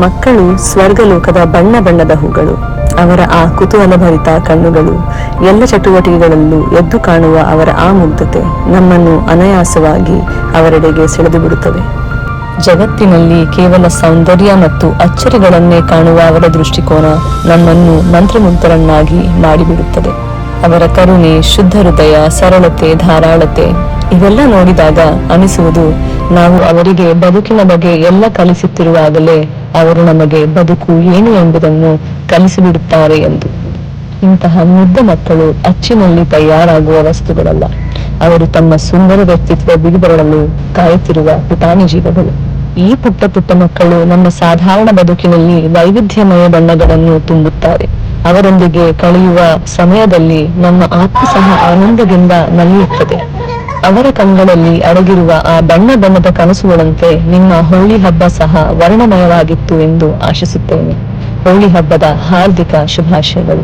ಮಕ್ಕಳು ಸ್ವರ್ಗಲೋಕದ ಬಣ್ಣ ಬಣ್ಣದ ಹೂಗಳು. ಅವರ ಆ ಕುತೂಹಲಭರಿತ ಕಣ್ಣುಗಳು, ಎಲ್ಲ ಚಟುವಟಿಕೆಗಳಲ್ಲೂ ಎದ್ದು ಕಾಣುವ ಅವರ ಆ ಮುಗ್ಧತೆ ನಮ್ಮನ್ನು ಅನಾಯಾಸವಾಗಿ ಅವರೆಡೆಗೆ ಸೆಳೆದು ಬಿಡುತ್ತದೆ. ಜಗತ್ತಿನಲ್ಲಿ ಕೇವಲ ಸೌಂದರ್ಯ ಮತ್ತು ಅಚ್ಚರಿಗಳನ್ನೇ ಕಾಣುವ ಅವರ ದೃಷ್ಟಿಕೋನ ನಮ್ಮನ್ನು ಮಂತ್ರಮುಗ್ಧರನ್ನಾಗಿ ಮಾಡಿಬಿಡುತ್ತದೆ. ಅವರ ಕರುಣೆ, ಶುದ್ಧ ಹೃದಯ, ಸರಳತೆ, ಧಾರಾಳತೆ ಇವೆಲ್ಲ ನೋಡಿದಾಗ ಅನಿಸುವುದು, ನಾವು ಅವರಿಗೆ ಬದುಕಿನ ಬಗ್ಗೆ ಎಲ್ಲ ಕಲಿಸುತ್ತಿರುವಾಗಲೇ ಅವರು ನಮಗೆ ಬದುಕು ಏನು ಎಂಬುದನ್ನು ಕಲಿಸಿಬಿಡುತ್ತಾರೆ ಎಂದು. ಇಂತಹ ಮುಗ್ಧ ಮಕ್ಕಳು ಅಚ್ಚಿನಲ್ಲಿ ತಯಾರಾಗುವ ವಸ್ತುಗಳಲ್ಲ, ಅವರು ತಮ್ಮ ಸುಂದರ ವ್ಯಕ್ತಿತ್ವ ಬಿಡಿಬರಲು ಕಾಯುತ್ತಿರುವ ಪುಟಾಣಿ ಜೀವಗಳು. ಈ ಪುಟ್ಟ ಪುಟ್ಟ ಮಕ್ಕಳು ನಮ್ಮ ಸಾಧಾರಣ ಬದುಕಿನಲ್ಲಿ ವೈವಿಧ್ಯಮಯ ಬಣ್ಣಗಳನ್ನು ತುಂಬುತ್ತಾರೆ. ಅವರೊಂದಿಗೆ ಕಳೆಯುವ ಸಮಯದಲ್ಲಿ ನಮ್ಮ ಆತ್ಮ ಸಹ ಆನಂದದಿಂದ ನಲಿಯುತ್ತದೆ. ಅವರ ಕಣ್ಗಳಲ್ಲಿ ಅಡಗಿರುವ ಆ ಬಣ್ಣ ಬಣ್ಣದ ಕನಸುಗಳಂತೆ ನಿಮ್ಮ ಹೋಳಿ ಹಬ್ಬ ಸಹ ವರ್ಣಮಯವಾಗಿತ್ತು ಎಂದು ಆಶಿಸುತ್ತೇನೆ. ಹೋಳಿ ಹಬ್ಬದ ಹಾರ್ದಿಕ ಶುಭಾಶಯಗಳು.